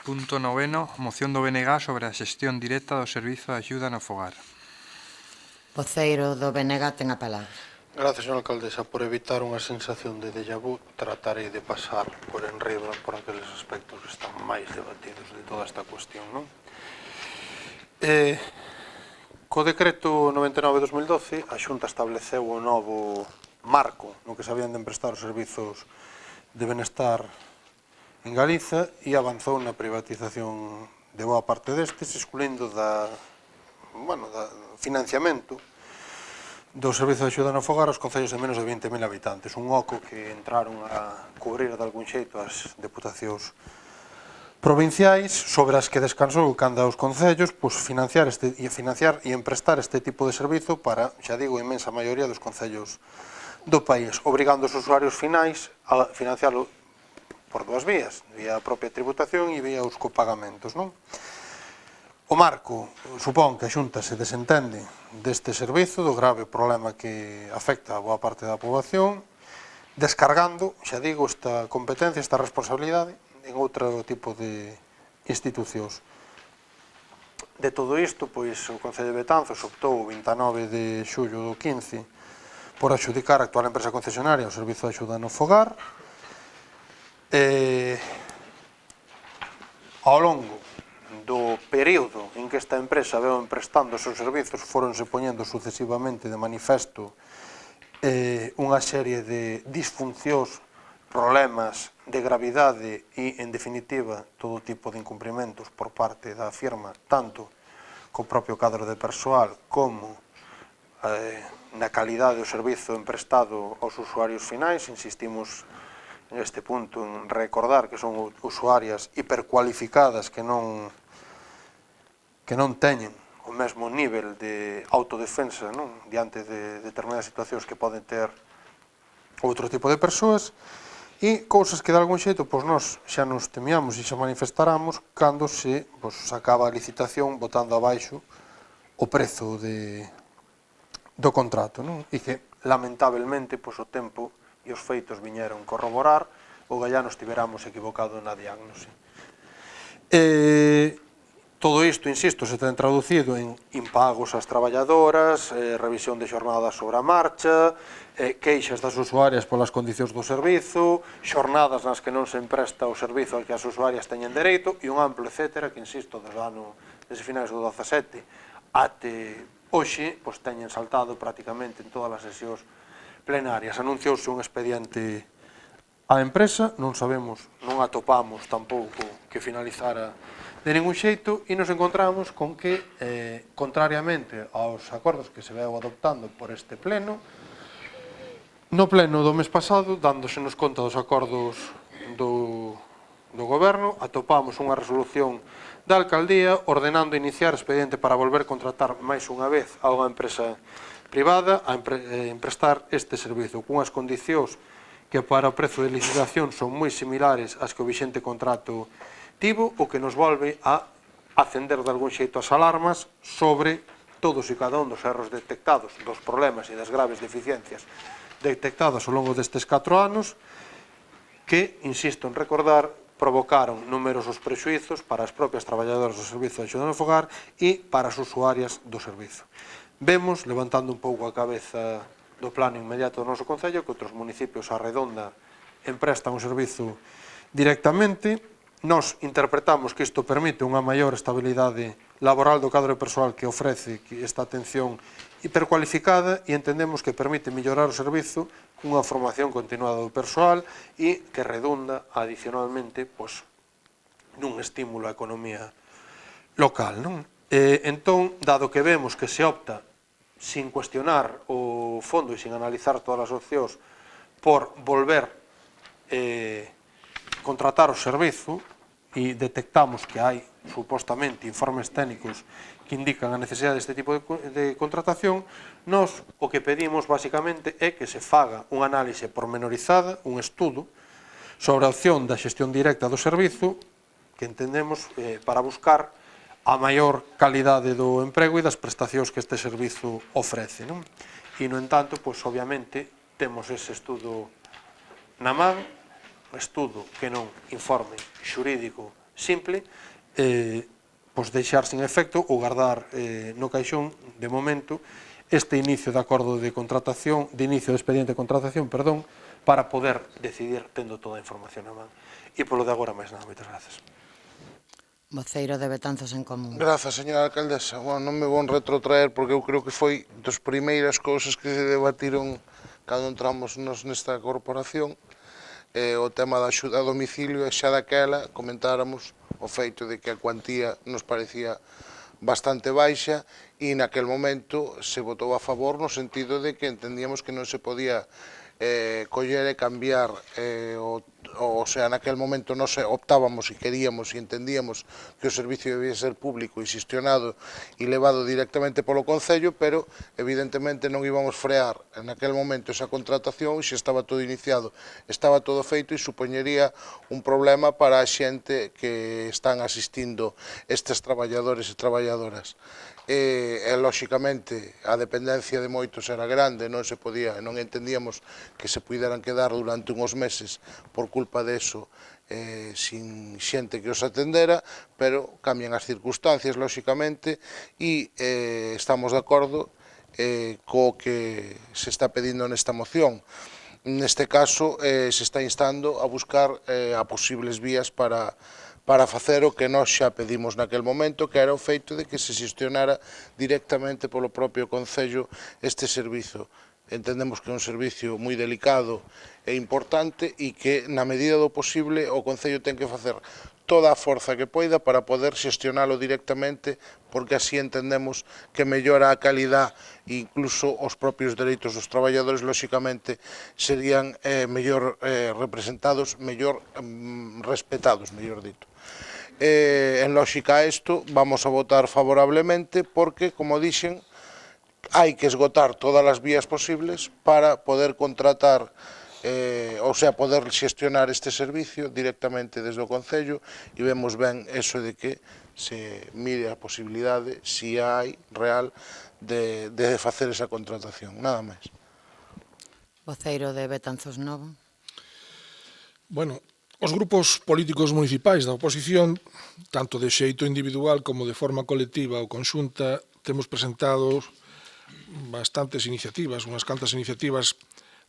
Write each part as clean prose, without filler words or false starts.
Punto noveno, moción do BNG sobre a xestión directa do Servizo de Axuda no Fogar. Voceiro do BNG ten a palabra. Gracias, señora alcaldesa. Por evitar unha sensación de déjà vu, tratarei de pasar por enriba por aqueles aspectos que están máis debatidos de toda esta cuestión, non? Co decreto 99/2012, a Xunta estableceu o novo marco no que se habían de emprestar os servizos de benestar en Galiza e avanzou na privatización de boa parte destes, excluindo da financiamento do Servizo de Axuda no Fogar aos concellos de menos de 20.000 habitantes, un oco que entraron a cubrir de algún xeito as deputacións provinciais, sobre as que descansou canda aos concellos financiar e emprestar este tipo de servizo para, xa digo, a inmensa maioría dos concellos do país, obrigando os usuarios finais a financiarlo por dúas vías, vía a propia tributación e vía os copagamentos, non? O marco supón que a Xunta se desentende deste servizo, do grave problema que afecta a boa parte da poboación, descargando, xa digo, esta competencia, esta responsabilidade en outro tipo de institucións. De todo isto, pois, o Concello de Betanzos optou o 29 de xullo do 15 por adxudicar a actual empresa concesionaria o Servizo de Axuda no Fogar. Ao longo do período en que esta empresa veu emprestando os seus servizos, foronse poñendo sucesivamente de manifesto unha serie de disfuncións, problemas de gravidade e, en definitiva, todo tipo de incumprimentos por parte da firma, tanto co propio cadro de persoal como na calidade do servizo emprestado aos usuarios finais. Insistimos neste punto en recordar que son usuarias hipercualificadas que non teñen o mesmo nivel de autodefensa, non, diante de determinadas situacións que poden ter outro tipo de persoas, e cousas que de algún xeito nós xa nos temíamos e xa manifestaramos cando se acaba a licitación botando abaixo o prezo do contrato, non? E que, lamentablemente, o tempo e os feitos viñeron corroborar ou gallá nos tiveramos equivocado na diagnose. Todo isto, insisto, se ten traducido en impagos ás traballadoras, revisión de xornadas sobre a marcha, queixas das usuarias polas condicións do servizo, xornadas nas que non se empresta o servizo al que as usuarias teñen dereito e un amplo etcétera que, insisto, desde finais do 17 até hoxe, teñen saltado prácticamente en todas as sesións plenarias. Anunciouse un expediente á empresa, non sabemos, non atopamos tampouco que finalizara de ningún xeito e nos encontramos con que, contrariamente aos acordos que se veu adoptando por este pleno, no pleno do mes pasado, dándosenos conta dos acordos do goberno, atopamos unha resolución da alcaldía ordenando iniciar expediente para volver a contratar máis unha vez a unha empresa privada a emprestar este servizo cunhas condicións que para o prezo de licitación son moi similares ás que o vixente contrato tivo, o que nos volve a acender de algún xeito as alarmas sobre todos e cada un dos erros detectados, dos problemas e das graves deficiencias detectadas ao longo destes 4 anos que, insisto en recordar, provocaron numerosos prexuizos para as propias traballadoras do Servizo de Axuda no Fogar e para as usuarias do servizo. Vemos, levantando un pouco a cabeza do plano inmediato do noso concello, que outros municipios á redonda emprestan o servizo directamente. Nós interpretamos que isto permite unha maior estabilidade laboral do cadro persoal que ofrece esta atención hipercualificada e entendemos que permite mellorar o servizo cunha formación continuada do persoal e que redunda adicionalmente nun estímulo á economía local, non? Entón, dado que vemos que se opta sin cuestionar o fondo e sin analizar todas as opcións por volver contratar o servizo e detectamos que hai supostamente informes técnicos que indican a necesidade deste tipo de contratación, nós o que pedimos basicamente é que se faga unha análise pormenorizada, un estudo sobre a opción da xestión directa do servizo que entendemos para buscar a maior calidade do emprego e das prestacións que este servizo ofrece, non? E, no entanto, obviamente, temos ese estudo na man, un estudo que non informe xurídico simple, pois deixar sin efecto ou guardar no caixón, de momento, este inicio de acordo de contratación, de inicio de expediente de contratación, perdón, para poder decidir tendo toda a información na man. E polo de agora, máis nada, moitas grazas. Voceiro de Betanzos en Común. Grazas, señora alcaldesa. Bueno, non me vou retrotraer porque eu creo que foi das primeiras cousas que se debatiron cando entramos nesta corporación, o tema da axuda a domicilio, e xa daquela comentáramos o feito de que a cuantía nos parecía bastante baixa e naquel momento se votou a favor no sentido de que entendíamos que non se podía coller e cambiar o sea, naquel momento nos optábamos e queríamos e entendíamos que o servicio debía ser público e xestionado e levado directamente polo Concello, pero evidentemente non íbamos frear en aquel momento esa contratación, xa estaba todo iniciado, estaba todo feito e supoñería un problema para a xente que están asistindo estes traballadores e traballadoras. E lóxicamente a dependencia de moitos era grande, non se podía, non entendíamos que se puderan quedar durante uns meses por culpa deso sin xente que os atendera, pero cambian as circunstancias lóxicamente e estamos de acordo co que se está pedindo nesta moción. Neste caso se está instando a buscar a posibles vías para facer o que nós xa pedimos naquel momento, que era o feito de que se xestionara directamente polo propio Concello este servizo. Entendemos que é un servicio moi delicado e importante e que, na medida do posible, o Concello ten que facer toda a forza que poida para poder xestionalo directamente, porque así entendemos que mellora a calidad e incluso os propios dereitos dos traballadores, lóxicamente, serían mellor representados, mellor respetados, mellor dito. En lógica a isto, vamos a votar favorablemente porque, como dixen, hai que esgotar todas as vías posibles para poder contratar, ou sea, poder xestionar este servicio directamente desde o Concello e vemos ben eso de que se mire a posibilidade, si hai real, de facer esa contratación, nada máis. Voceiro de Betanzos Novo. Bueno, os grupos políticos municipais da oposición, tanto de xeito individual como de forma colectiva ou conxunta, temos presentado bastantes iniciativas, unhas cantas iniciativas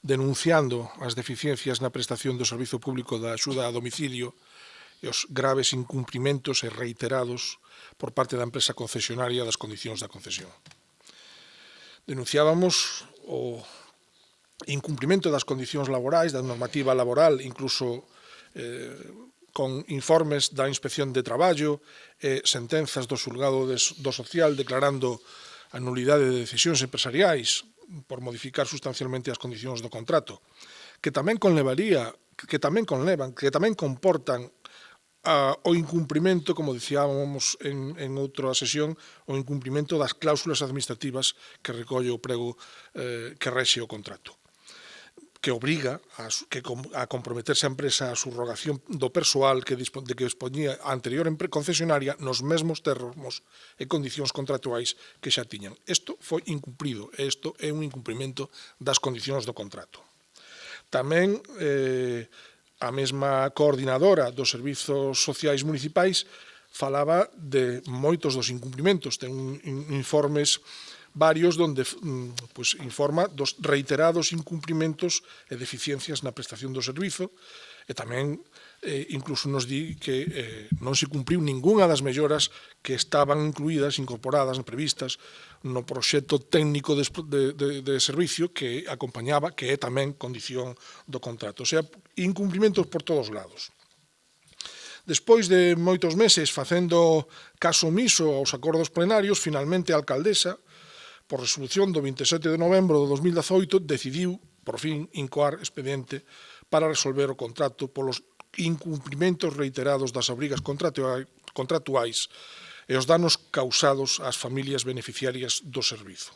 denunciando as deficiencias na prestación do servizo público da axuda a domicilio e os graves incumprimentos e reiterados por parte da empresa concesionaria das condicións da concesión. Denunciábamos o incumprimento das condicións laborais, da normativa laboral, incluso con informes da Inspección de Traballo e sentenzas do Xulgado do Social declarando a nulidade de decisións empresariais por modificar sustancialmente as condicións do contrato, que tamén comportan o incumprimento, como dicíamos en outra sesión, o incumprimento das cláusulas administrativas que recolle o prego que rexe o contrato, que obriga a comprometerse a empresa a subrogación do persoal de que dispoñía a anterior concesionaria nos mesmos termos e condicións contractuais que xa tiñan. Isto foi incumprido e isto é un incumprimento das condicións do contrato. Tamén a mesma coordinadora dos servizos sociais municipais falaba de moitos dos incumprimentos, ten informes varios donde informa dos reiterados incumprimentos e deficiencias na prestación do servizo e tamén incluso nos di que non se cumpriu ningunha das melloras que estaban incluídas, incorporadas, previstas no proxecto técnico de servicio que acompañaba, que é tamén condición do contrato. O sea, incumprimentos por todos lados. Despois de moitos meses facendo caso omiso aos acordos plenarios, finalmente a alcaldesa, por resolución do 27 de novembro de 2018, decidiu, por fin, incoar expediente para resolver o contrato polos incumprimentos reiterados das obrigas contractuais e os danos causados ás familias beneficiarias do servizo.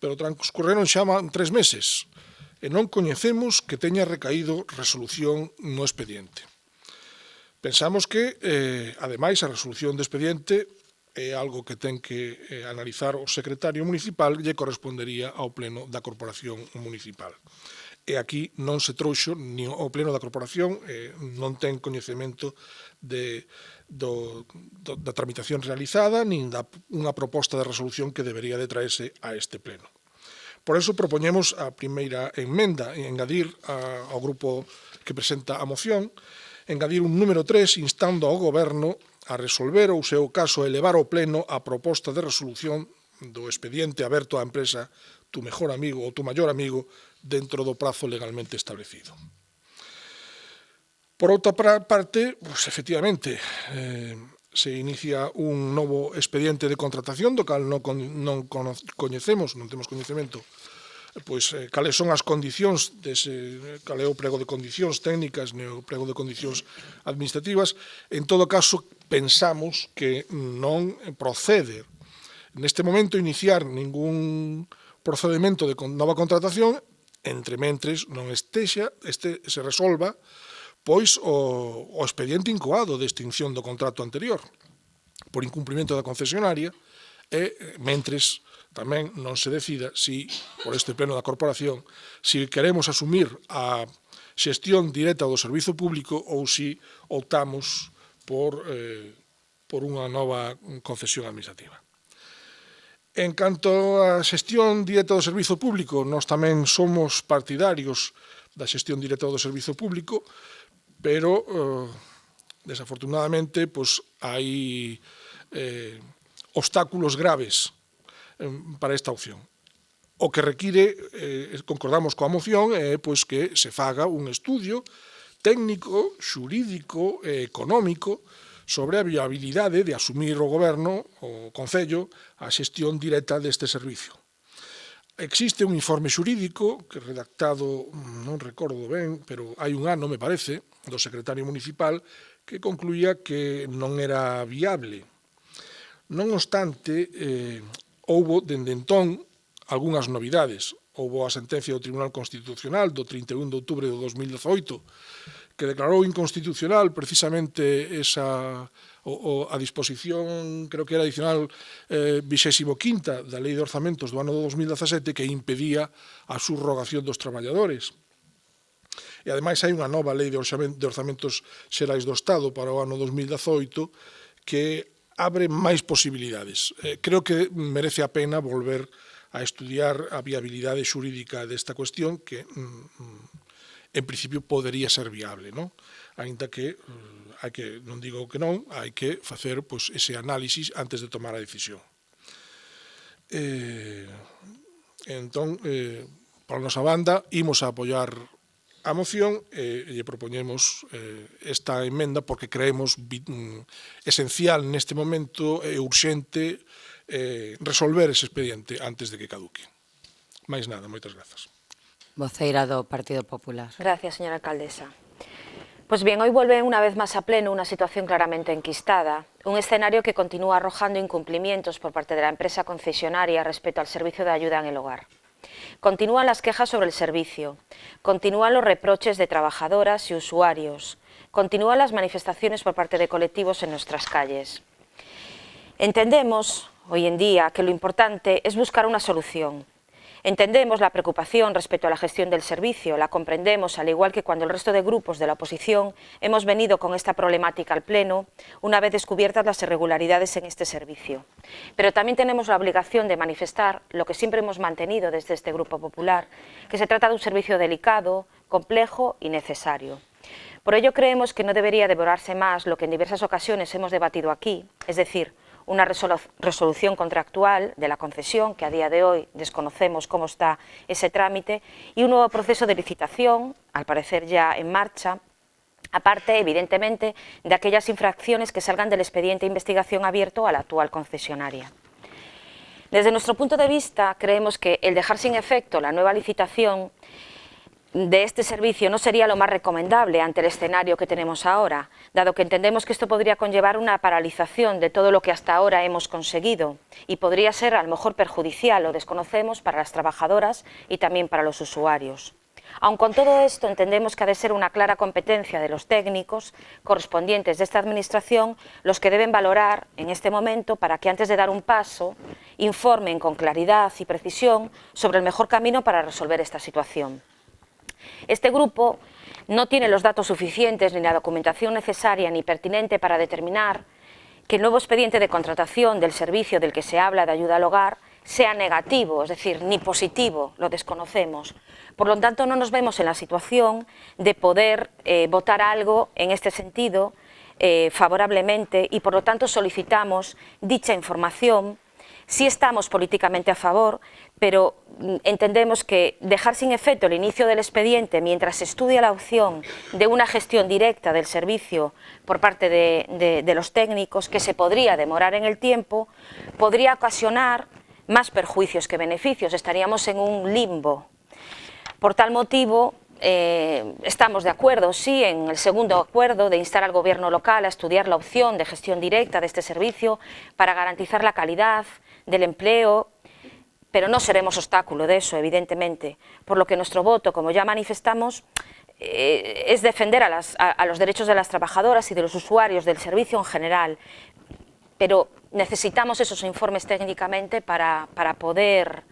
Pero transcorreron xa 3 meses e non coñecemos que teña recaído resolución no expediente. Pensamos que, ademais, a resolución do expediente é algo que ten que analizar o secretario municipal e lle correspondería ao pleno da corporación municipal. e aquí non se trouxo nin o pleno da corporación, non ten coñecemento da tramitación realizada nin da unha proposta de resolución que debería de traerse a este pleno. Por eso propoñemos a primeira emenda, engadir ao grupo que presenta a moción, engadir un número 3 instando ao Goberno a resolver ou, se o caso, elevar ao pleno a proposta de resolución do expediente aberto á empresa tu mejor amigo ou tu maior amigo dentro do prazo legalmente establecido. Por outra parte, pues, efectivamente, se inicia un novo expediente de contratación do cal non coñecemos, non temos coñecemento, pois cales son as condicións, cal é o prego de condicións técnicas nin o prego de condicións administrativas. En todo caso, pensamos que non procede neste momento iniciar ningún procedimento de nova contratación entre mentres non se resolva pois o expediente incoado de extinción do contrato anterior por incumprimento da concesionaria e mentres tamén non se decida si, por este pleno da corporación, si queremos asumir a xestión directa do servizo público ou si optamos por unha nova concesión administrativa. En canto á xestión directa do servizo público, nós tamén somos partidarios da xestión directa do servizo público, pero, desafortunadamente, hai obstáculos graves para esta opción. O que require, concordamos coa moción, é que se faga un estudio técnico, xurídico e económico sobre a viabilidade de asumir o Goberno, o Concello, a xestión directa deste servicio. Existe un informe xurídico que redactado, non recordo ben, pero hai un ano, me parece, do secretario municipal, que concluía que non era viable. Non obstante, houbo, dende entón, algunhas novidades. Houbo a sentencia do Tribunal Constitucional do 31 de outubro de 2018, que declarou inconstitucional precisamente a disposición, creo que era adicional 25ª da Lei de Orzamentos do ano 2017, que impedía a subrogación dos traballadores. E, ademais, hai unha nova Lei de Orzamentos Xerais do Estado para o ano 2018 que abre máis posibilidades. Creo que merece a pena volver a estudiar a viabilidade xurídica desta cuestión que en principio podería ser viable, non? Aínda que, non digo que non, hai que facer ese análisis antes de tomar a decisión. Entón, por nosa banda, imos a apoiar a moción e lle propoñemos esta emenda porque creemos esencial neste momento e urxente resolver ese expediente antes de que caduque. Máis nada, moitas grazas. Voceira do Partido Popular. Gracias, señora alcaldesa. Pues bien, hoy vuelve una vez más a pleno una situación claramente enquistada, un escenario que continúa arrojando incumplimientos por parte de la empresa concesionaria respecto al servicio de ayuda en el hogar. Continúan las quejas sobre el servicio, continúan los reproches de trabajadoras y usuarios, continúan las manifestaciones por parte de colectivos en nuestras calles. Entendemos hoy en día que lo importante es buscar una solución. Entendemos la preocupación respecto a la gestión del servicio, la comprendemos, al igual que cuando el resto de grupos de la oposición hemos venido con esta problemática al Pleno, una vez descubiertas las irregularidades en este servicio. Pero también tenemos la obligación de manifestar lo que siempre hemos mantenido desde este Grupo Popular, que se trata de un servicio delicado, complejo y necesario. Por ello creemos que no debería devorarse más lo que en diversas ocasiones hemos debatido aquí, es decir, una resolución contractual de la concesión, que a día de hoy desconocemos cómo está ese trámite, y un nuevo proceso de licitación, al parecer ya en marcha, aparte, evidentemente, de aquellas infracciones que salgan del expediente de investigación abierto a la actual concesionaria. Desde nuestro punto de vista, creemos que el dejar sin efecto la nueva licitación de este servicio no sería lo más recomendable ante el escenario que tenemos ahora, dado que entendemos que esto podría conllevar una paralización de todo lo que hasta ahora hemos conseguido y podría ser a lo mejor perjudicial, lo desconocemos, para las trabajadoras y también para los usuarios. Aun con todo esto, entendemos que ha de ser una clara competencia de los técnicos correspondientes de esta Administración los que deben valorar en este momento para que antes de dar un paso informen con claridad y precisión sobre el mejor camino para resolver esta situación. Este grupo no tiene los datos suficientes ni la documentación necesaria ni pertinente para determinar que el nuevo expediente de contratación del servicio del que se habla de ayuda al hogar sea negativo, es decir, ni positivo, lo desconocemos. Por lo tanto, no nos vemos en la situación de poder votar algo en este sentido favorablemente y, por lo tanto, solicitamos dicha información. Sí estamos políticamente a favor, pero entendemos que dejar sin efecto el inicio del expediente mientras se estudia la opción de una gestión directa del servicio por parte de los técnicos, que se podría demorar en el tiempo, podría ocasionar más perjuicios que beneficios. Estaríamos en un limbo. Por tal motivo, estamos de acuerdo, sí, en el segundo acuerdo de instar al Gobierno local a estudiar la opción de gestión directa de este servicio para garantizar la calidad del empleo, pero no seremos obstáculo de eso, evidentemente, por lo que nuestro voto, como ya manifestamos, es defender a los derechos de las trabajadoras y de los usuarios del servicio en general, pero necesitamos esos informes técnicamente para poder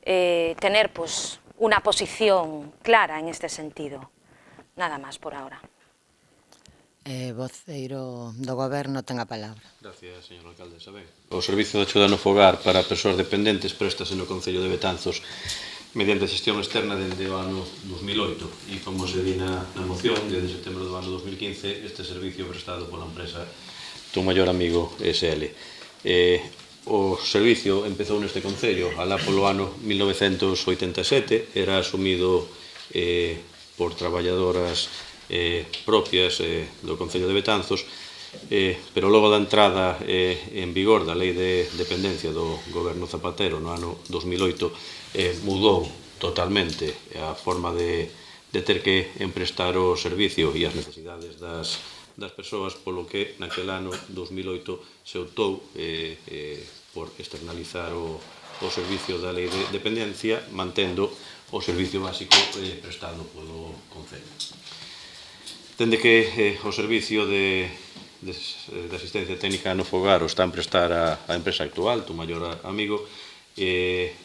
tener pues, una posición clara en este sentido. Nada más por ahora. Voceiro do Goberno ten a palabra. Gracias, señor alcalde. Ben, o Servicio de Axuda no Fogar para persoas dependentes préstase no Concello de Betanzos mediante xestión externa dende o ano 2008 e, como se di na moción, desde setembro do ano 2015 este servicio prestado pola empresa Tu Maior Amigo SL. O servicio empezou neste Concello alá polo ano 1987, era asumido por traballadoras propias do Concello de Betanzos, pero logo da entrada en vigor da Lei de Dependencia do Goberno Zapatero no ano 2008 mudou totalmente a forma de ter que emprestar o servicio e as necesidades das persoas, polo que naquel ano 2008 se optou por externalizar o servicio da Lei de Dependencia, mantendo o servicio básico prestado polo Concello. Dende que o servicio de asistencia técnica no fogar o está a prestar a empresa actual, Tu Maior Amigo, é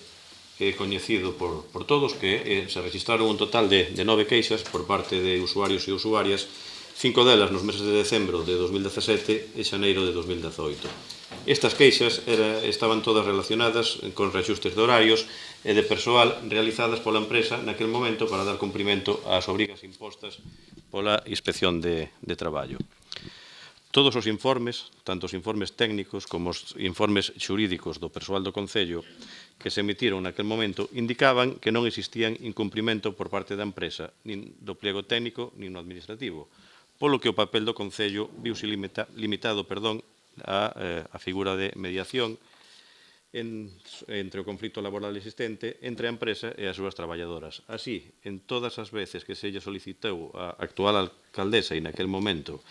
coñecido por todos que se registraron un total de 9 queixas por parte de usuarios e usuarias, 5 delas nos meses de decembro de 2017 e xaneiro de 2018. Estas queixas estaban todas relacionadas con reaxustes de horarios e de persoal realizadas pola empresa naquel momento para dar cumprimento ás obrigas impostas pola Inspección de Traballo. Todos os informes, tanto os informes técnicos como os informes xurídicos do persoal do Concello que se emitiron naquel momento indicaban que non existían incumprimento por parte da empresa, nin do pliego técnico nin no administrativo, polo que o papel do Concello viuse limitado a figura de mediación entre o conflito laboral existente entre a empresa e as súas traballadoras. Así, en todas as veces que se lle solicitou a actual alcaldesa e naquel momento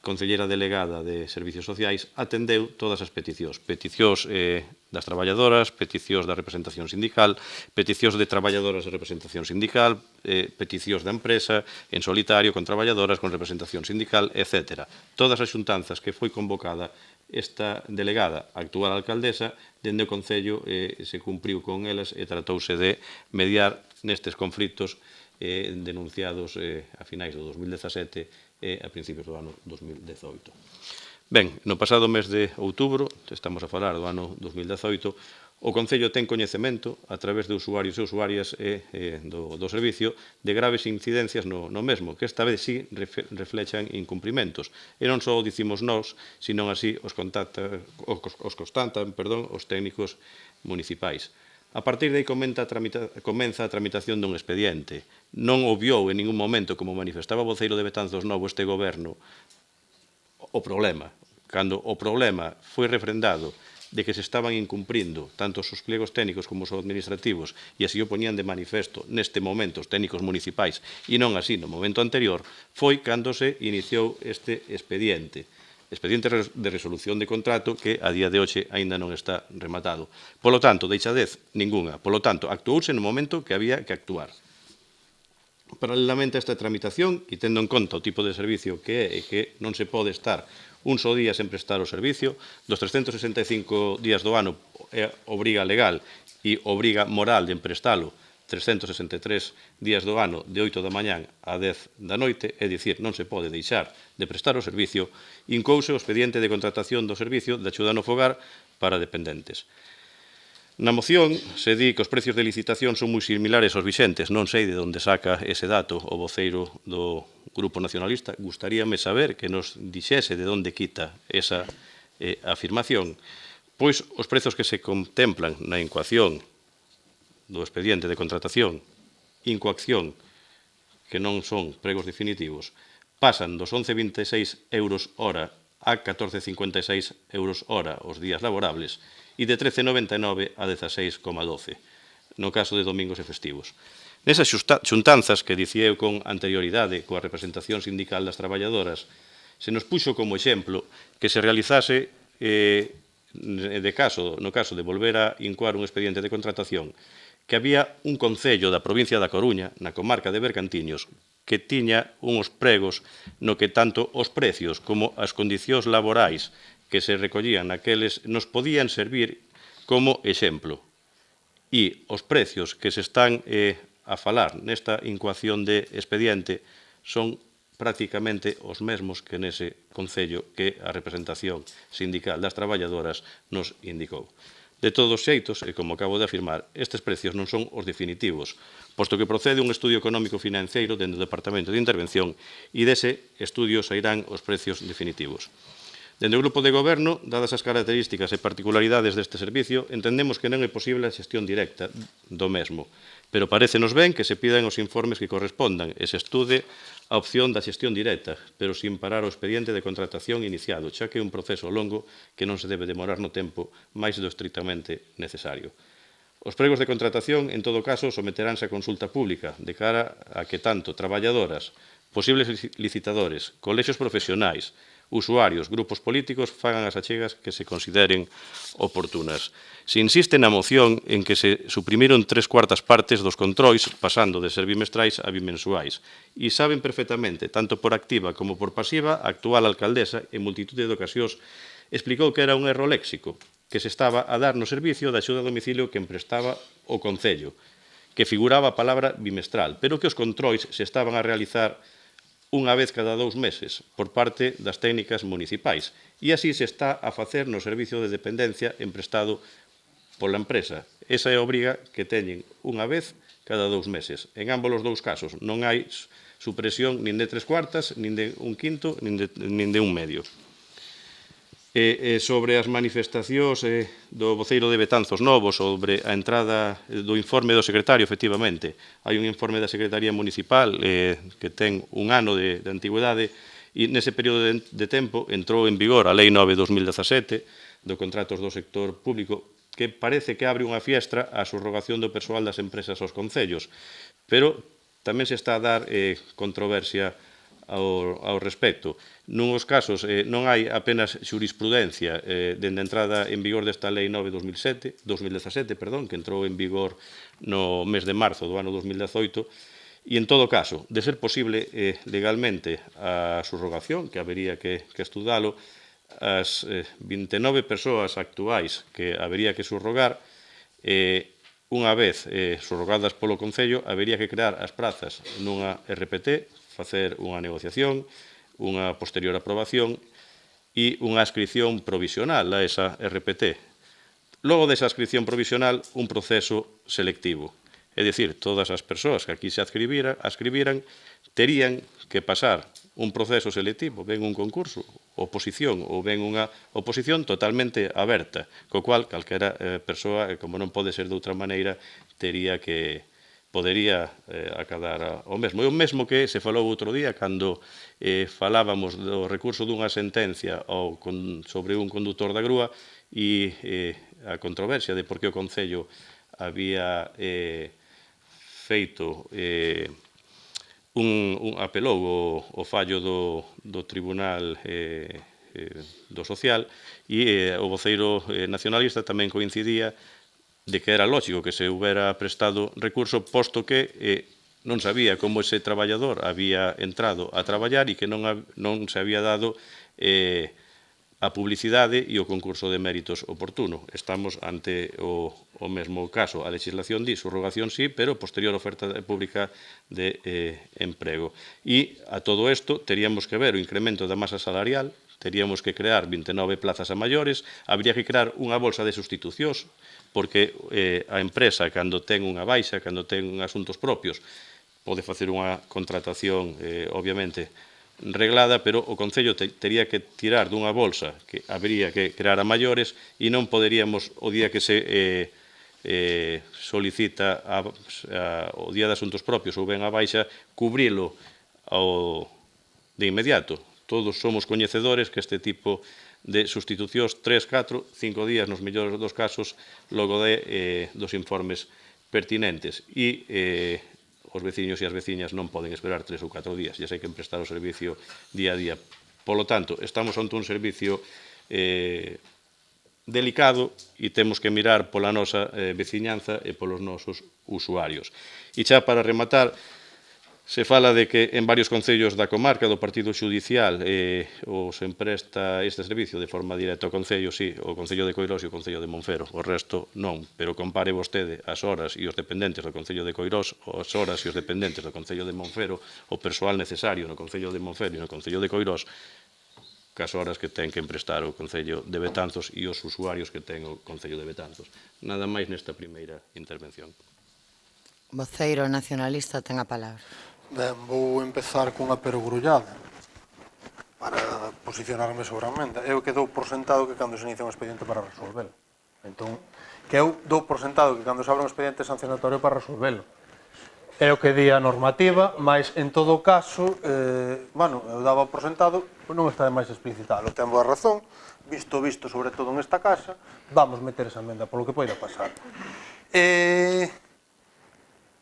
concellera delegada de Servicios Sociais, atendeu todas as peticións das traballadoras, peticións da representación sindical, peticións de traballadoras de representación sindical, peticións da empresa en solitario con traballadoras con representación sindical, etc. Todas as xuntanzas que foi convocada esta delegada, a actual alcaldesa, dende o Concello se cumpriu con elas e tratouse de mediar nestes conflitos denunciados a finais do 2017 e a principios do ano 2018. Ben, no pasado mes de outubro, estamos a falar do ano 2018, o Concello ten coñecemento, a través de usuarios e usuarias do servicio, de graves incidencias no mesmo, que esta vez sí reflechan incumprimentos. E non só dicimos nós, sino así os constatan os técnicos municipais. A partir de aí comeza a tramitación dun expediente. Non obviou en ningún momento, como manifestaba o voceiro de Betanzos Novo este goberno, o problema. Cando o problema foi refrendado de que se estaban incumprindo tanto os pliegos técnicos como os administrativos e así o poñían de manifesto neste momento os técnicos municipais e non así no momento anterior, foi cando se iniciou este expediente de resolución de contrato que a día de hoxe aínda non está rematado. Polo tanto, deixadez ningunha. Polo tanto, actuouse no momento que había que actuar. Paralelamente a esta tramitación, e tendo en conta o tipo de servicio que é e que non se pode estar un só día sen prestar o servicio, dos 365 días do ano é obriga legal e obriga moral de emprestalo 363 días do ano de 8 da mañán a 10 da noite, é dicir, non se pode deixar de prestar o servicio, incouse o expediente de contratación do servicio de axuda no fogar para dependentes. Na moción se di que os precios de licitación son moi similares aos vixentes, non sei de onde saca ese dato o voceiro do Grupo Nacionalista, gustaríame saber que nos dixese de onde quita esa afirmación, pois os prezos que se contemplan na incoación do expediente de contratación, incoacción, que non son pregos definitivos, pasan dos 11,26 euros hora a 14,56 euros hora os días laborables e de 13,99 a 16,12 no caso de domingos e festivos. Nesas xuntanzas que dicía eu con anterioridade coa representación sindical das traballadoras, se nos puxo como exemplo que se realizase no caso de volver a incoar un expediente de contratación, que había un concello da provincia da Coruña, na comarca de Bergantiños, que tiña uns pregos no que tanto os precios como as condicións laborais que se recollían naqueles nos podían servir como exemplo. E os precios que se están a falar nesta incoación de expediente son prácticamente os mesmos que nese concello que a representación sindical das traballadoras nos indicou. De todos os xeitos, e como acabo de afirmar, estes precios non son os definitivos, posto que procede un estudio económico financeiro dentro do Departamento de Intervención e dese estudio sairán os precios definitivos. Dende o Grupo de Goberno, dadas as características e particularidades deste servicio, entendemos que non é posible a xestión directa do mesmo, pero parécenos ben que se pidan os informes que correspondan e se estude a opción da xestión directa, pero sin parar o expediente de contratación iniciado, xa que é un proceso longo que non se debe demorar no tempo máis do estritamente necesario. Os pregos de contratación, en todo caso, someteránse a consulta pública de cara a que tanto traballadoras, posibles licitadores, colexios profesionais, usuarios, grupos políticos fagan as achegas que se consideren oportunas. Se insiste na moción en que se suprimiron 3/4 partes dos controis pasando de ser bimestrais a bimensuais e saben perfectamente, tanto por activa como por pasiva, a actual alcaldesa en multitude de ocasións explicou que era un erro léxico, que se estaba a dar no servicio da axuda a domicilio que emprestaba o Concello, que figuraba a palabra bimestral, pero que os controis se estaban a realizar unha vez cada 2 meses por parte das técnicas municipais e así se está a facer no servicio de dependencia emprestado pola empresa. Esa é a obriga que teñen unha vez cada 2 meses. En ambos os dous casos non hai supresión nin de 3/4, nin de 1/5, nin de 1/2. Sobre as manifestacións do voceiro de Betanzos Novo sobre a entrada do informe do secretario, efectivamente, hai un informe da Secretaría Municipal que ten un ano de antigüedade e nese período de tempo entrou en vigor a Lei 9/2017 do contratos do sector público que parece que abre unha fiestra á subrogación do persoal das empresas aos concellos, pero tamén se está a dar controversia ao respecto. Nuns casos non hai apenas xurisprudencia dende a entrada en vigor desta Lei 9/2017, que entrou en vigor no mes de marzo do ano 2018, e en todo caso, de ser posible legalmente a subrogación, que habería que estudalo, as 29 persoas actuais que habería que subrogar, unha vez subrogadas polo Concello, habería que crear as prazas nunha RPT, facer unha negociación, unha posterior aprobación e unha ascripción provisional a esa RPT. Logo desa ascripción provisional, un proceso selectivo. É dicir, todas as persoas que aquí se ascribiran terían que pasar un proceso selectivo, ben un concurso, oposición ou ben unha oposición totalmente aberta, co cual calquera persoa, como non pode ser de outra maneira, podería acadar o mesmo. É o mesmo que se falou outro día cando falábamos do recurso dunha sentencia sobre un condutor da grúa e a controversia de por que o Concello había feito apelou o fallo do Tribunal do Social e o voceiro nacionalista tamén coincidía de que era lógico que se houbera prestado recurso, posto que non sabía como ese traballador había entrado a traballar e que non se había dado a publicidade e o concurso de méritos oportuno. Estamos ante o mesmo caso. A legislación di subrogación sí, pero posterior oferta pública de emprego. E a todo isto teríamos que ver o incremento da masa salarial, teríamos que crear 29 plazas a maiores, habría que crear unha bolsa de sustitucións, porque a empresa, cando ten unha baixa, cando ten asuntos propios, pode facer unha contratación, obviamente, reglada, pero o Concello tería que tirar dunha bolsa que habría que crear a maiores e non poderíamos, o día que se solicita o día de asuntos propios ou ben a baixa, cubrilo de inmediato. Todos somos coñecedores que este tipo de sustitucións 3, 4, 5 días, nos mellores dos casos, logo dos informes pertinentes. E os veciños e as veciñas non poden esperar 3 ou 4 días, xa sei que prestar o servicio día a día. Polo tanto, estamos ante un servicio delicado e temos que mirar pola nosa veciñanza e polos nosos usuarios. E xa para rematar, se fala de que en varios concellos da comarca do partido xudicial se empresta este servicio de forma directa ao Concello, sí, o Concello de Coirós e o Concello de Monfero, o resto non, pero compare vostede as horas e os dependentes do Concello de Coirós, as horas e os dependentes do Concello de Monfero, o persoal necesario no Concello de Monfero e no Concello de Coirós, cas horas que ten que emprestar o Concello de Betanzos e os usuarios que ten o Concello de Betanzos. Nada máis nesta primeira intervención. Voceiro nacionalista ten a palabra. Ben, vou empezar cunha perogrullada para posicionarme sobre a emenda. Eu que dou por sentado que cando se inicia un expediente para resolvelo. Entón, que eu dou por sentado que cando se abre un expediente sancionatorio para resolvelo. É o que di a normativa, mas en todo caso, eu daba por sentado, non está de máis explicitalo. Ten boa razón, visto sobre todo en esta casa, vamos meter esa emenda polo que poida pasar.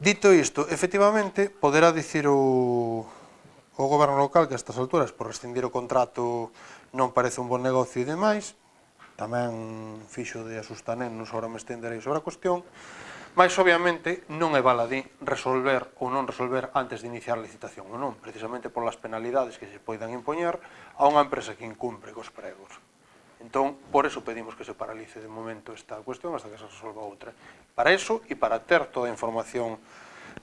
Dito isto, efectivamente, poderá dicir o goberno local que a estas alturas, por rescindir o contrato, non parece un bon negocio e demais, tamén fixo de asustanenos, agora me estenderei sobre a cuestión, mas obviamente non é baladí resolver ou non resolver antes de iniciar a licitación ou non, precisamente polas penalidades que se poidan impoñer a unha empresa que incumpre cos pregos. Entón, por eso pedimos que se paralice de momento esta cuestión hasta que se resolva outra. Para eso e para ter toda a información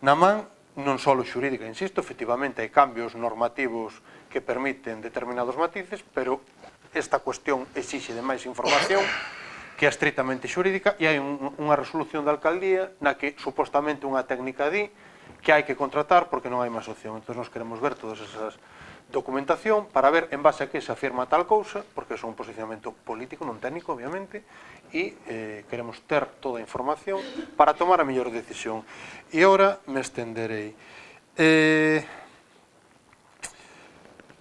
na man, non só xurídica, insisto, efectivamente hai cambios normativos que permiten determinados matices, pero esta cuestión exixe de máis información que é estritamente xurídica e hai unha resolución da alcaldía na que supostamente unha técnica di que hai que contratar porque non hai máis opción. Entón, nos queremos ver todas esas documentación para ver en base a que se afirma tal cousa, porque é un posicionamento político, non técnico, obviamente, e queremos ter toda a información para tomar a mellor decisión. E agora me estenderei.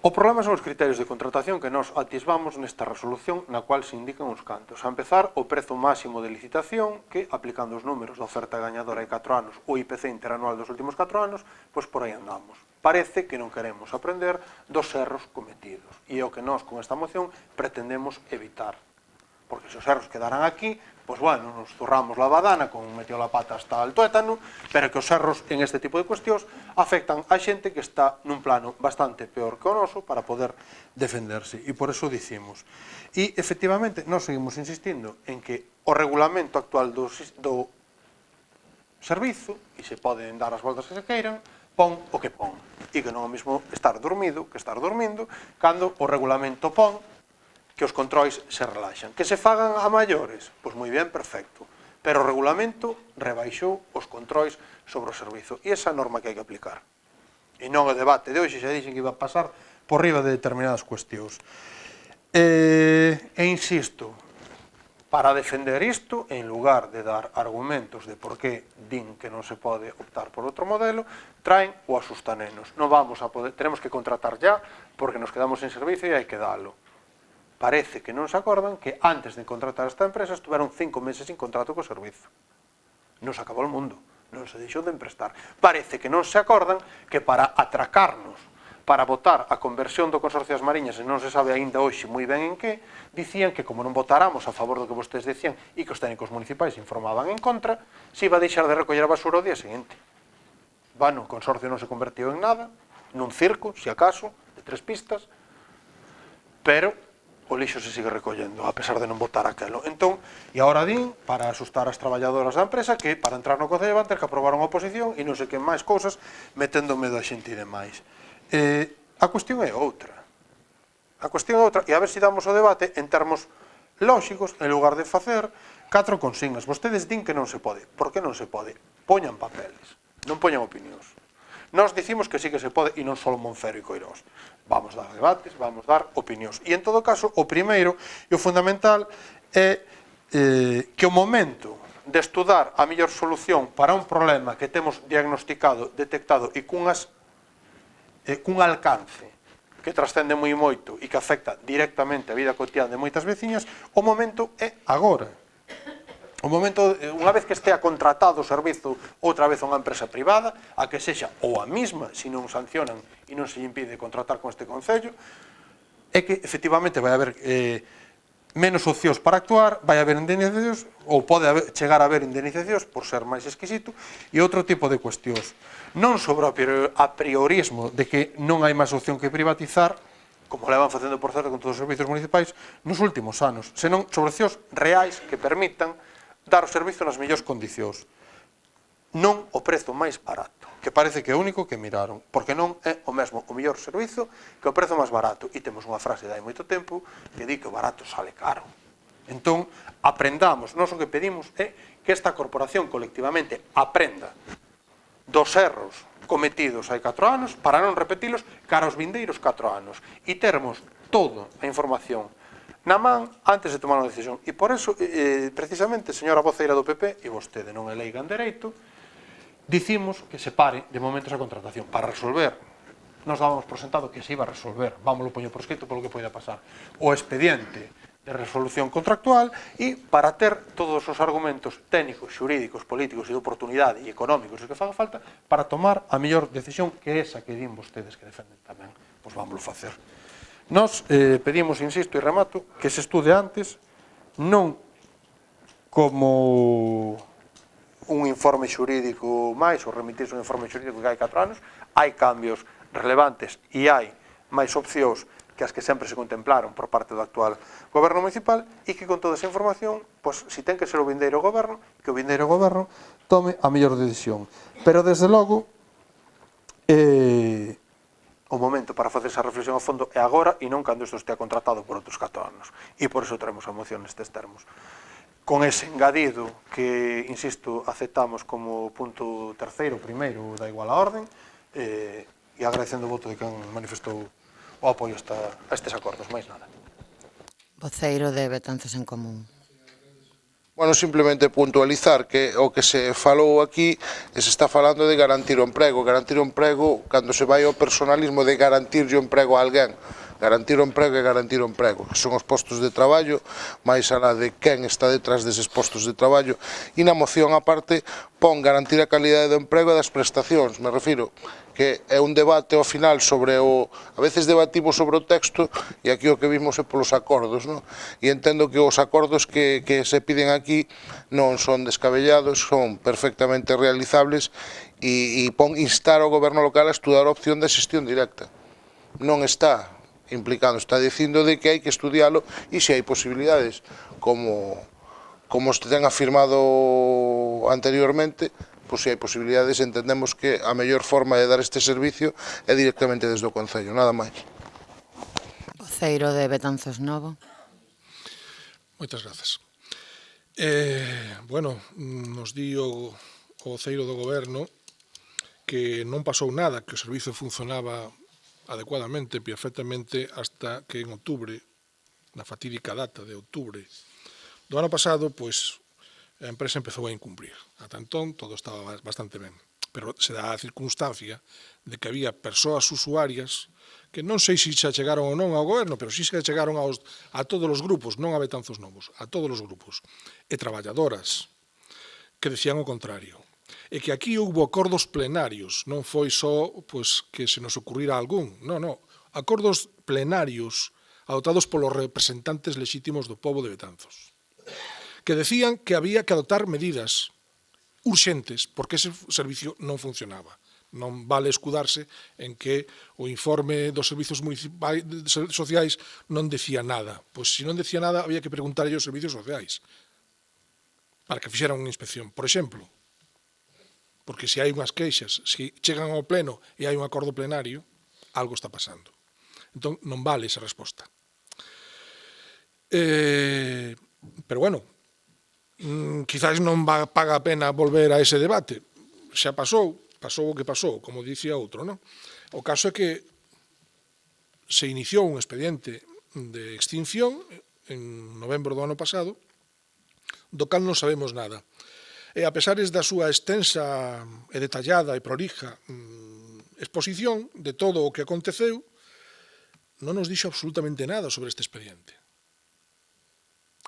O problema son os criterios de contratación que nos atisbamos nesta resolución na cual se indican os cantos. A empezar, o prezo máximo de licitación que, aplicando os números da oferta gañadora de 4 anos, o IPC interanual dos últimos 4 anos, pois por aí andamos. Parece que non queremos aprender dos erros cometidos. E é o que nós, con esta moción, pretendemos evitar. Porque se os erros quedaran aquí, pois bueno, nos zurramos la badana con metió la pata hasta el tuétano, pero que os erros en este tipo de cuestións afectan a xente que está nun plano bastante peor que o noso para poder defenderse. E por eso dicimos. E, efectivamente, nós seguimos insistindo en que o regulamento actual do servizo, e se poden dar as voltas que se queiran, pon o que pon. E que non é o mesmo estar dormido que estar dormindo, cando o regulamento pon que os controis se relaxan. Que se fagan a maiores? Pois moi ben, perfecto. Pero o regulamento rebaixou os controis sobre o servizo. E esa norma que hai que aplicar. E non o debate de hoxe, xa dixen que iba a pasar por riba de determinadas cuestións. E insisto, para defender isto, en lugar de dar argumentos de por que din que non se pode optar por outro modelo, traen o asustanenos. Non vamos a poder, tenemos que contratar ya, porque nos quedamos sin servicio e hai que dalo. Parece que non se acordan que antes de contratar esta empresa estuveron 5 meses sin contrato co servizo. Non se acabou o mundo, non se deixou de emprestar. Parece que non se acordan que para atracarnos, para votar a conversión do Consorcio das Mariñas, e non se sabe aínda hoxe moi ben en que, dicían que como non votáramos a favor do que vostedes decían e que os técnicos municipais informaban en contra, se iba a deixar de recoller a basura o día seguinte. Bueno, o Consorcio non se convertiu en nada, nun circo, se acaso, de 3 pistas, pero o lixo se sigue recollendo, a pesar de non votar aquelo. Entón, e agora din, para asustar as traballadoras da empresa, que para entrar no Concello van ter que aprobar unha oposición e non sei que máis cousas, metendo medo a xente e demais. A cuestión é outra. A cuestión é outra, e a ver se damos o debate en termos lóxicos, en lugar de facer 4 consignas. Vostedes din que non se pode. Por que non se pode? Poñan papeles, non poñan opinións. Nós dicimos que sí que se pode, e non só Monfero e Coirós. Vamos dar debates, vamos dar opinións. E en todo caso, o primeiro e o fundamental é que o momento de estudar a mellor solución para un problema que temos diagnosticado, detectado e cun alcance que trascende moi moito e que afecta directamente a vida cotidiana de moitas veciñas, o momento é agora. O momento, unha vez que estea contratado o servizo outra vez a unha empresa privada, a que sexa ou a mesma, se non sancionan e non se impide contratar con este Concello, é que efectivamente vai haber menos opcións para actuar, vai haber indemnizacións, ou pode chegar a haber indemnizacións por ser máis exquisito, e outro tipo de cuestións. Non sobre o apriorismo de que non hai máis opción que privatizar, como levan facendo, por certo, con todos os servizos municipais nos últimos anos, senón sobre opcións reais que permitan dar o servizo nas mellores condicións. Non o prezo máis barato, que parece que é o único que miraron, porque non é o mesmo o mellor servizo que o prezo máis barato. E temos unha frase de hai moito tempo que di que o barato sale caro. Entón, aprendamos, nós o que pedimos é que esta corporación colectivamente aprenda dos erros cometidos hai 4 anos para non repetilos cara aos vindeiros 4 anos e termos toda a información na man antes de tomar unha decisión. E por eso, precisamente, señora voceira do PP, e vostede non é leiga en dereito, dicimos que se pare de momento esa contratación para resolver. Nos dábamos por sentado que se iba a resolver, vámoslo poño por escrito polo que poida pasar, o expediente de resolución contractual e para ter todos os argumentos técnicos, xurídicos, políticos e de oportunidade e económicos que faga falta para tomar a mellor decisión que é esa que din vostedes que defenden tamén. Pois vámoslo facer. Nos pedimos, insisto e remato, que se estude antes, non como un informe xurídico máis, ou remitirse un informe xurídico que hai 4 anos, hai cambios relevantes e hai máis opcións que as que sempre se contemplaron por parte do actual goberno municipal e que con toda esa información, pois, se ten que ser o vindeiro goberno, que o vindeiro goberno tome a mellor decisión. Pero, desde logo, o momento para facer esa reflexión a fondo é agora e non cando isto estea contratado por outros 4 anos. E por iso traemos a moción nestes termos. Con ese engadido que, insisto, aceptamos como punto terceiro, primeiro, da igual a orden, e agradecendo o voto de quen manifestou o apoio a estes acordos, máis nada. Voceiro de Betanzos en Común. Bueno, simplemente puntualizar que o que se falou aquí se está falando de garantir o emprego. Garantir o emprego, cando se vai ao personalismo de garantir o emprego a alguén. Garantir o emprego e garantir o emprego, que son os postos de traballo, máis alá de quen está detrás deses postos de traballo. E na moción, aparte, pon garantir a calidade do emprego e das prestacións. Me refiro que é un debate ao final sobre o... A veces debatimos sobre o texto e aquí o que vimos é polos acordos, non? E entendo que os acordos que se piden aquí non son descabellados, son perfectamente realizables e pon instar ao goberno local a estudar a opción da xestión directa. Non está implicando, está dicindo de que hai que estudialo e se hai posibilidades, como se ten afirmado anteriormente, pois se hai posibilidades, entendemos que a mellor forma de dar este servicio é directamente desde o Concello, nada máis. Voceiro de Betanzos Novo. Moitas grazas. Bueno, nos di o voceiro do goberno que non pasou nada, que o servizo funcionaba adecuadamente, perfectamente, hasta que en outubro, na fatídica data de outubro do ano pasado, pois, a empresa empezou a incumprir. Ata entón, todo estaba bastante ben. Pero se dá a circunstancia de que había persoas usuarias que non sei se xa chegaron ou non ao goberno, pero si se chegaron a todos os grupos, non a Betanzos Novos, a todos os grupos, e traballadoras que decían o contrario. E que aquí houve acordos plenarios, non foi só pois, que se nos ocurrira algún, non, acordos plenarios adoptados polos representantes lexítimos do pobo de Betanzos, que decían que había que adoptar medidas urxentes porque ese servicio non funcionaba. Non vale escudarse en que o informe dos servizos sociais non decía nada. Pois se non decía nada, había que preguntarlle aos servizos sociais para que fixeran unha inspección. Por exemplo, porque se hai unhas queixas, se chegan ao pleno e hai un acordo plenario, algo está pasando. Entón, non vale esa resposta. Pero bueno, quizás non paga a pena volver a ese debate. Xa pasou o que pasou, como dicía outro, non? O caso é que se iniciou un expediente de extinción en novembro do ano pasado, do cal non sabemos nada. E a pesares da súa extensa e detallada e prolija exposición de todo o que aconteceu, non nos dixo absolutamente nada sobre este expediente.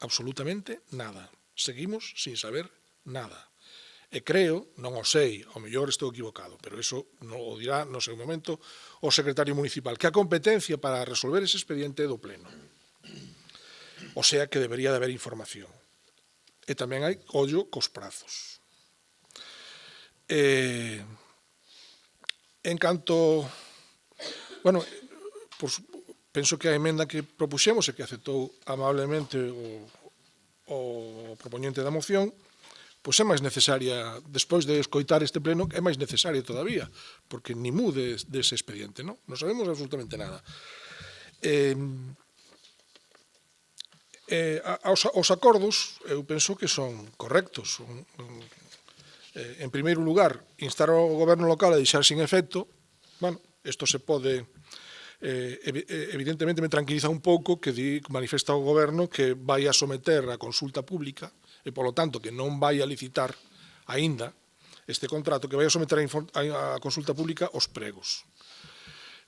Absolutamente nada. Seguimos sin saber nada. E creo, non o sei, ao mellor estou equivocado, pero iso o dirá no seu momento o secretario municipal, que a competencia para resolver ese expediente é do pleno. O sea que debería de haber información. E tamén hai ollo cos prazos. En canto... Bueno, penso que a emenda que propuxemos e que aceptou amablemente o propoñente da moción, pois é máis necesaria, despois de escoitar este pleno, é máis necesaria todavía, porque ni mude dese expediente, non? Non sabemos absolutamente nada. Os acordos, eu penso que son correctos. En primeiro lugar, instar ao goberno local a deixar sin efecto, bueno, isto se pode... evidentemente me tranquiliza un pouco que manifesta o goberno que vai a someter a consulta pública e, polo tanto, que non vai a licitar aínda este contrato, que vai a someter a consulta pública os pregos.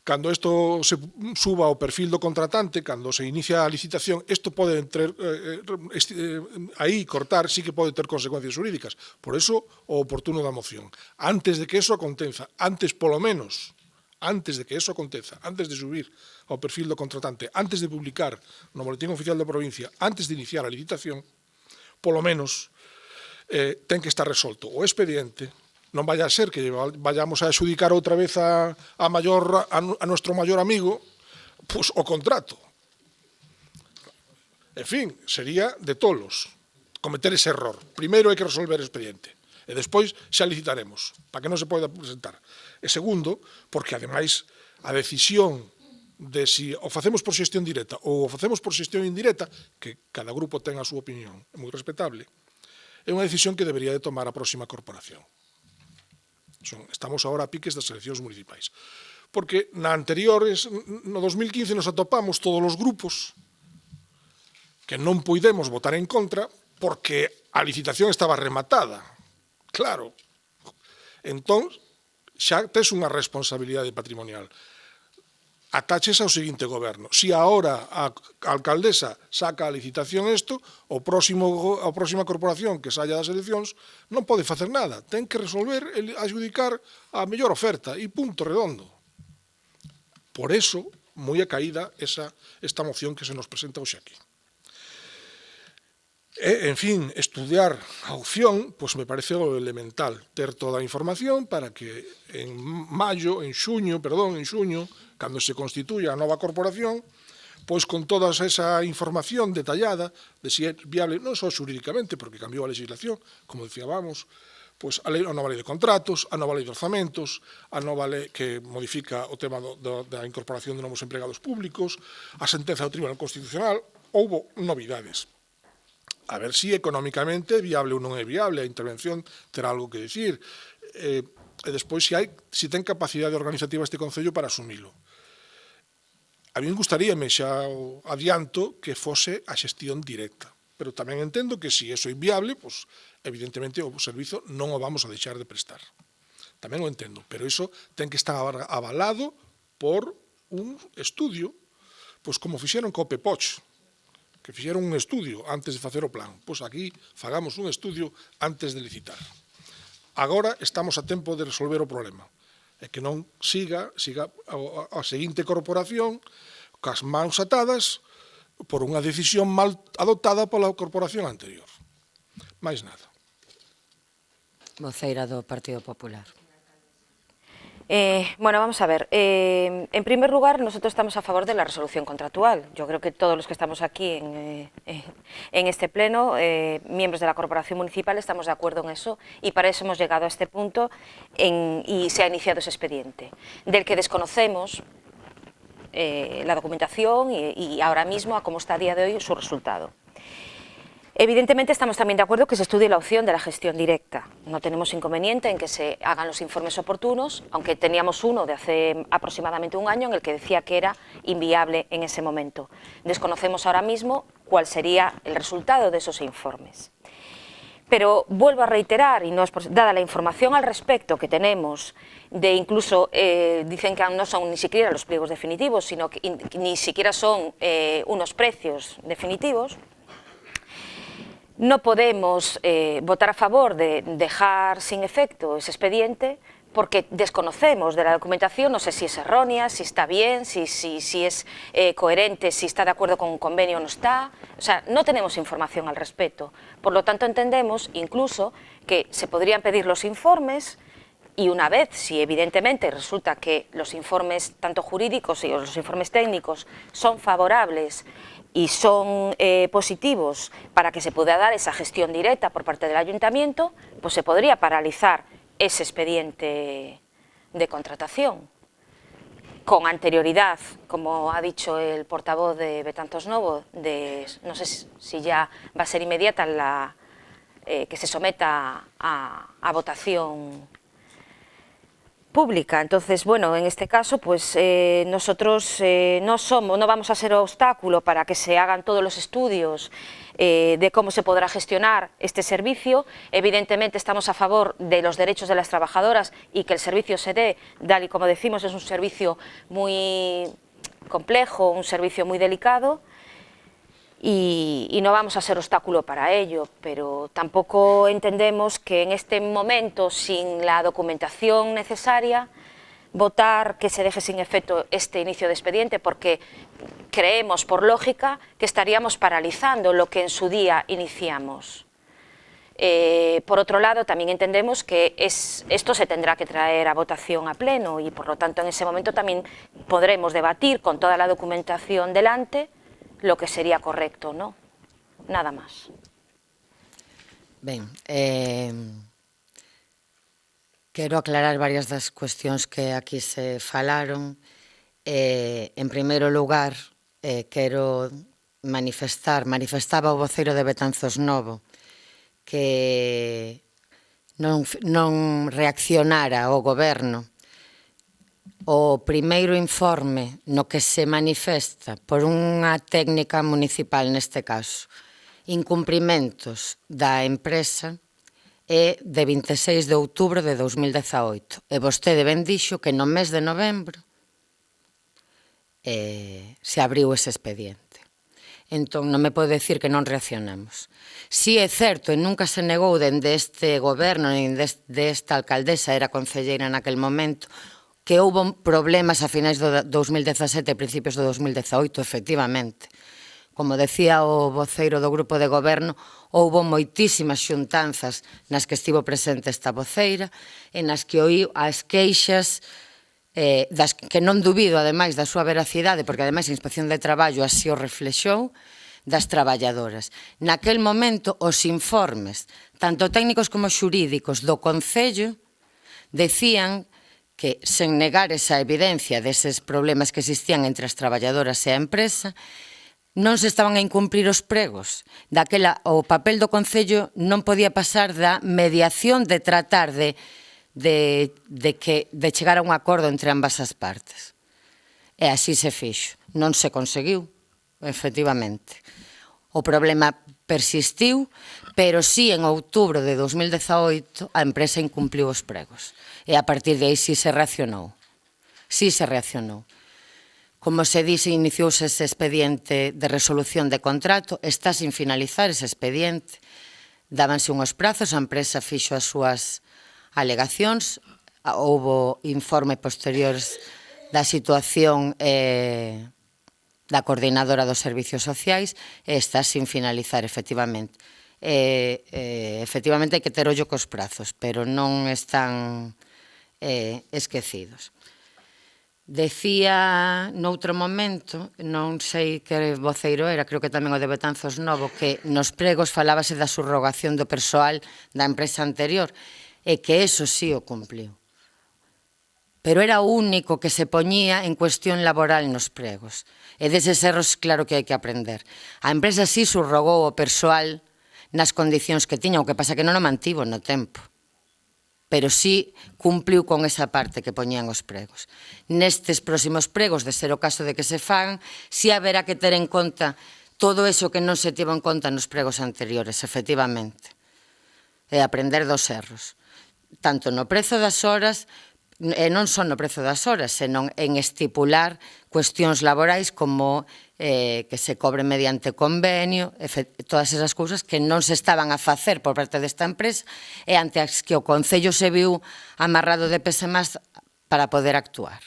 Cando isto se suba ao perfil do contratante, cando se inicia a licitación, isto pode aí cortar, sí que pode ter consecuencias jurídicas. Por eso, o oportuno da moción. Antes de que eso aconteza, antes polo menos, antes de que eso aconteza, antes de subir ao perfil do contratante, antes de publicar no Boletín Oficial da Provincia, antes de iniciar a licitación, polo menos ten que estar resolto o expediente. Non vaya a ser que vayamos a adxudicar outra vez a nuestro maior amigo pues, o contrato. En fin, sería de tolos cometer ese error. Primeiro hai que resolver o expediente e despois xa licitaremos para que non se poida presentar. E segundo, porque ademais a decisión de si o facemos por xestión directa ou o facemos por xestión indirecta, que cada grupo ten a súa opinión, é moi respetable, é unha decisión que debería de tomar a próxima corporación. Estamos agora a piques das eleccións municipais. Porque no 2015 nos atopamos todos os grupos que non poidemos votar en contra porque a licitación estaba rematada. Claro. Entón, xa tes unha responsabilidade patrimonial. Ataches ao seguinte goberno. Si agora a alcaldesa saca a licitación a próxima corporación que saia das eleccións non pode facer nada. Ten que resolver, adjudicar a mellor oferta e punto redondo. Por eso, moi acaída esta moción que se nos presenta hoxe aquí. En fin, estudiar a opción, pois me parece o elemental, ter toda a información para que en xuño, cando se constituya a nova corporación, pois con toda esa información detallada de se é viable, non só xurídicamente, porque cambiou a legislación, como dicíamos, pois a nova lei de contratos, a nova lei de orzamentos, a nova lei que modifica o tema da incorporación de novos empregados públicos, a sentenza do Tribunal Constitucional, houbo novidades. A ver si económicamente é viable ou non é viable, a intervención terá algo que dicir, e despois se ten capacidade organizativa este Concello para asumilo. A mí gustaríame, xa adianto, que fose a xestión directa, pero tamén entendo que se iso é inviable, pois, evidentemente o servizo non o vamos a deixar de prestar. Tamén o entendo, pero iso ten que estar avalado por un estudio, pois como fixeron co PEPOCH, que fixeron un estudio antes de facer o plan. Pois aquí fagamos un estudio antes de licitar. Agora estamos a tempo de resolver o problema. E que non siga a seguinte corporación cas mans atadas por unha decisión mal adoptada pola corporación anterior. Mais nada. Voceira do Partido Popular. Bueno, vamos a ver. En primer lugar, nosotros estamos a favor de la resolución contractual. Yo creo que todos los que estamos aquí en este pleno, miembros de la Corporación Municipal, estamos de acuerdo en eso y para eso hemos llegado a este punto y se ha iniciado ese expediente, del que desconocemos la documentación y ahora mismo, a cómo está a día de hoy, su resultado. Evidentemente estamos también de acuerdo que se estudie la opción de la gestión directa. No tenemos inconveniente en que se hagan los informes oportunos, aunque teníamos uno de hace aproximadamente un año en el que decía que era inviable en ese momento. Desconocemos ahora mismo cuál sería el resultado de esos informes. Pero vuelvo a reiterar, y no es dada la información al respecto que tenemos, de incluso dicen que no son ni siquiera los pliegos definitivos, sino que ni siquiera son unos precios definitivos, no podemos votar a favor de dejar sin efecto ese expediente porque desconocemos de la documentación, no sé si es errónea, si está bien, si es coherente, si está de acuerdo con un convenio o no está. O sea, no tenemos información al respecto. Por lo tanto, entendemos incluso que se podrían pedir los informes y una vez, si evidentemente resulta que los informes tanto jurídicos y los informes técnicos son favorables y son positivos para que se pueda dar esa gestión directa por parte del ayuntamiento, pues se podría paralizar ese expediente de contratación con anterioridad, como ha dicho el portavoz de Betanzos Novo, no sé si ya va a ser inmediata que se someta a votación pública. Entonces, bueno, en este caso, pues nosotros no vamos a ser obstáculo para que se hagan todos los estudios de cómo se podrá gestionar este servicio. Evidentemente estamos a favor de los derechos de las trabajadoras y que el servicio se dé, tal y como decimos, es un servicio muy complejo, un servicio muy delicado. Y no vamos a ser obstáculo para ello, pero tampoco entendemos que en este momento, sin la documentación necesaria, votar que se deje sin efecto este inicio de expediente, porque creemos, por lógica, que estaríamos paralizando lo que en su día iniciamos. Por otro lado, también entendemos que esto se tendrá que traer a votación a pleno y, por lo tanto, en ese momento también podremos debatir con toda la documentación delante lo que sería correcto, ¿no? Nada más. Ben, quero aclarar varias das cuestións que aquí se falaron. En primeiro lugar, quero manifestaba o voceiro de Betanzos Novo que non reaccionara o goberno o primeiro informe no que se manifesta por unha técnica municipal, neste caso, incumprimentos da empresa, é de 26 de outubro de 2018. E vostede ben dixo que no mes de novembro se abriu ese expediente. Entón, non me pode decir que non reaccionamos. Si é certo, e nunca se negou dende este goberno, nin desta alcaldesa, era concelleira naquel momento, que houve problemas a finais do 2017 e principios do 2018, efectivamente. Como decía o voceiro do grupo de goberno, houve moitísimas xuntanzas nas que estivo presente esta voceira e nas que oíu as queixas das que non dubido, ademais, da súa veracidade, porque ademais a Inspección de Traballo así o reflexou, das traballadoras. Naquel momento, os informes, tanto técnicos como xurídicos do Concello, decían que, sen negar esa evidencia deses problemas que existían entre as traballadoras e a empresa, non se estaban a incumprir os pregos. Daquela, o papel do Concello non podía pasar da mediación de tratar de chegar a un acordo entre ambas as partes. E así se fixo. Non se conseguiu, efectivamente. O problema persistiu, pero sí en outubro de 2018 a empresa incumpliu os pregos. E a partir de aí sí se reaccionou. Sí se reaccionou. Como se dice, iniciouse ese expediente de resolución de contrato, está sin finalizar ese expediente. Dábanse unhos prazos, a empresa fixo as súas alegacións, houbo informe posteriores da situación da coordinadora dos servicios sociais e está sin finalizar, efectivamente. Efectivamente hai que ter ollo cos prazos, pero non están esquecidos. Decía noutro momento, non sei que voceiro era, creo que tamén o de Betanzos Novo, que nos pregos falábase da subrogación do persoal da empresa anterior, e que eso sí o cumpliu. Pero era o único que se poñía en cuestión laboral nos pregos. E deses erros, claro que hai que aprender. A empresa sí subrogou o persoal nas condicións que tiña, o que pasa que non o mantivo no tempo. Pero sí cumpliu con esa parte que poñían os pregos. Nestes próximos pregos, de ser o caso de que se fagan, sí haberá que ter en conta todo eso que non se tivo en conta nos pregos anteriores, efectivamente. E aprender dos erros. Tanto no prezo das horas, e non só no prezo das horas, senón en estipular cuestións laborais como que se cobre mediante convenio, todas esas cousas que non se estaban a facer por parte desta empresa e ante as que o Concello se viu amarrado de pés e más para poder actuar.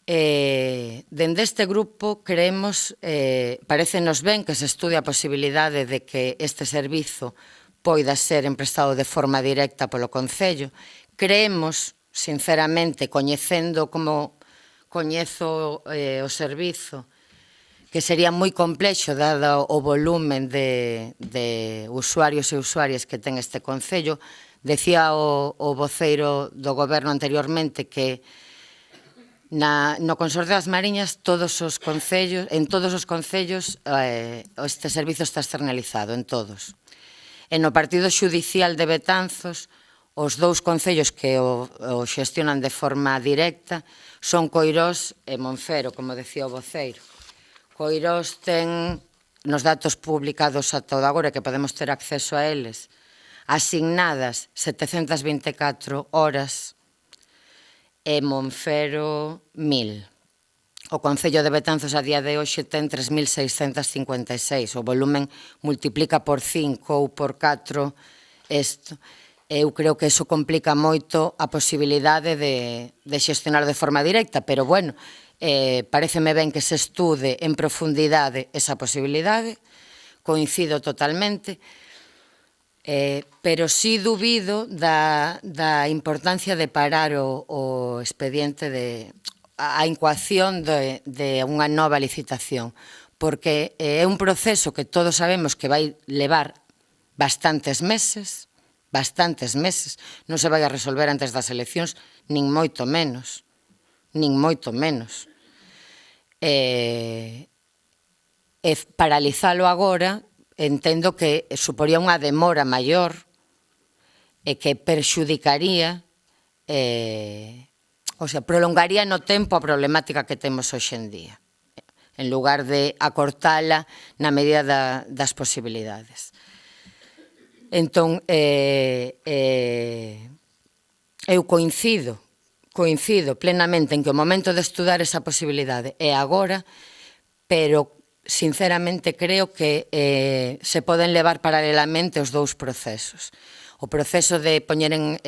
Dende este grupo creemos, parécenos ben que se estudie a posibilidade de que este servizo poida ser emprestado de forma directa polo Concello. Creemos, sinceramente, coñecendo como coñezo o servizo, que sería moi complexo dado o volumen de usuarios e usuarias que ten este Concello. Decía o voceiro do Goberno anteriormente que no Consorcio das Mariñas, en todos os concellos, este servizo está externalizado, en todos. E no partido xudicial de Betanzos, os dous concellos que o xestionan de forma directa son Coirós e Monfero, como decía o voceiro. Coirós ten, nos datos publicados a todo agora, que podemos ter acceso a eles, asignadas 724 horas e Monfero 1000. O Concello de Betanzos a día de hoxe ten 3.656. O volumen multiplica por 5 ou por 4 isto. Eu creo que iso complica moito a posibilidade de xestionar de forma directa, pero, bueno, pareceme ben que se estude en profundidade esa posibilidade, coincido totalmente, pero sí dubido da importancia de parar o expediente a incoación de unha nova licitación, porque é un proceso que todos sabemos que vai levar bastantes meses, non se vai a resolver antes das eleccións, nin moito menos. Paralizalo agora, entendo que suporía unha demora maior e que perxudicaría, prolongaría no tempo a problemática que temos hoxe en día, en lugar de acortala na medida das posibilidades. Entón, eu coincido plenamente en que o momento de estudar esa posibilidade é agora, pero, sinceramente, creo que se poden levar paralelamente os dous procesos. O proceso de poñer en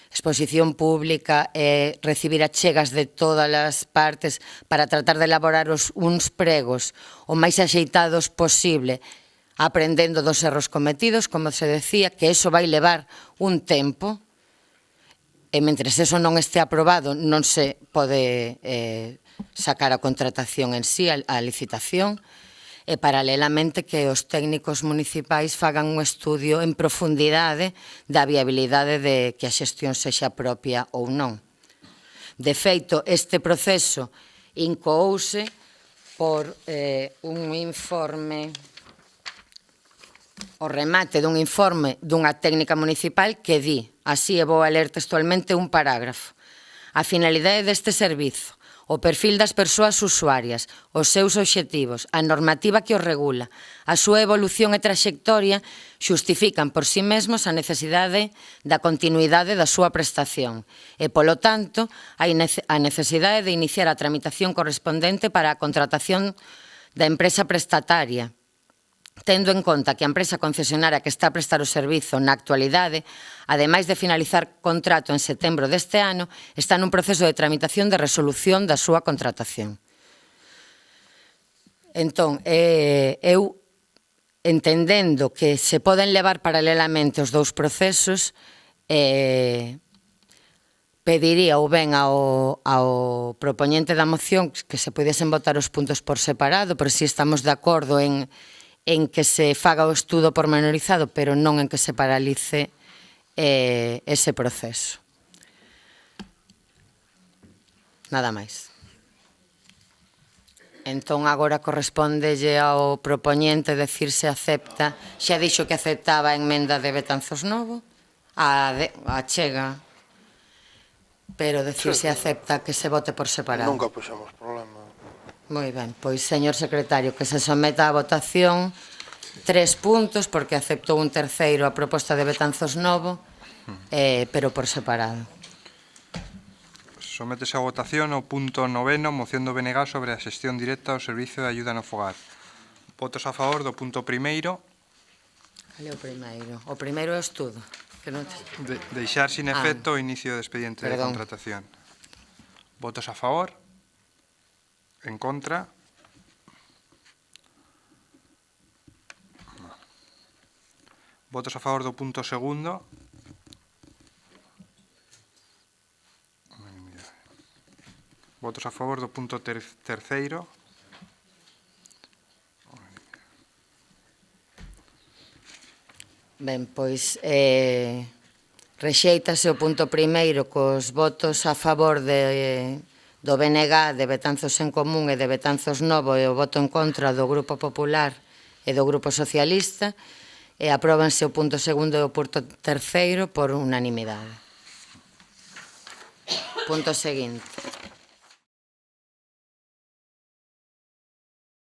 exposición pública e recibir achegas de todas as partes para tratar de elaborar uns pregos o máis axeitados posible, aprendendo dos erros cometidos, como se decía, que eso vai levar un tempo, e mentres eso non este aprobado non se pode sacar a contratación en sí, a licitación, e paralelamente que os técnicos municipais fagan un estudio en profundidade da viabilidade de que a xestión sexa propia ou non. De feito, este proceso incoouse por un informe, o remate dun informe dunha técnica municipal que di, así e vou a ler textualmente un parágrafo: a finalidade deste servizo, o perfil das persoas usuarias, os seus obxectivos, a normativa que os regula, a súa evolución e traxectoria xustifican por si mesmos a necesidade da continuidade da súa prestación e, polo tanto, a necesidade de iniciar a tramitación correspondente para a contratación da empresa prestataria, tendo en conta que a empresa concesionaria que está a prestar o servizo na actualidade, ademais de finalizar contrato en setembro deste ano, está nun proceso de tramitación de resolución da súa contratación. Entón, eu, entendendo que se poden levar paralelamente os dous procesos, pediría ou ben ao propoñente da moción que se pudiesen votar os puntos por separado, pero si estamos de acordo en que se faga o estudo pormenorizado, pero non en que se paralice ese proceso. Nada máis. Entón, agora correspondelle ao propoñente decir se acepta, xa dixo que aceptaba a emenda de Betanzos Novo, a Chega, pero decir se acepta que se vote por separado. Nunca puxemos problema. Moi ben, pois, señor secretario, que se someta a votación 3 puntos, porque aceptou un terceiro a proposta de Betanzos Novo, pero por separado. Sométese a votación o punto 9º, moción do BNG sobre a xestión directa do Servicio de Ayuda no Fogar. Votos a favor do punto primeiro. Vale, o primeiro. O primeiro é o estudo. Deixar sin efecto o inicio do expediente de Perdón. contratación. Votos a favor. En contra. Votos a favor do punto segundo. Votos a favor do punto terceiro. Ben, pois rexéitase o punto primeiro cos votos a favor do BNG, de Betanzos en Común e de Betanzos Novo e o voto en contra do Grupo Popular e do Grupo Socialista, e apróbanse o punto segundo e o punto terceiro por unanimidade. Punto seguinte.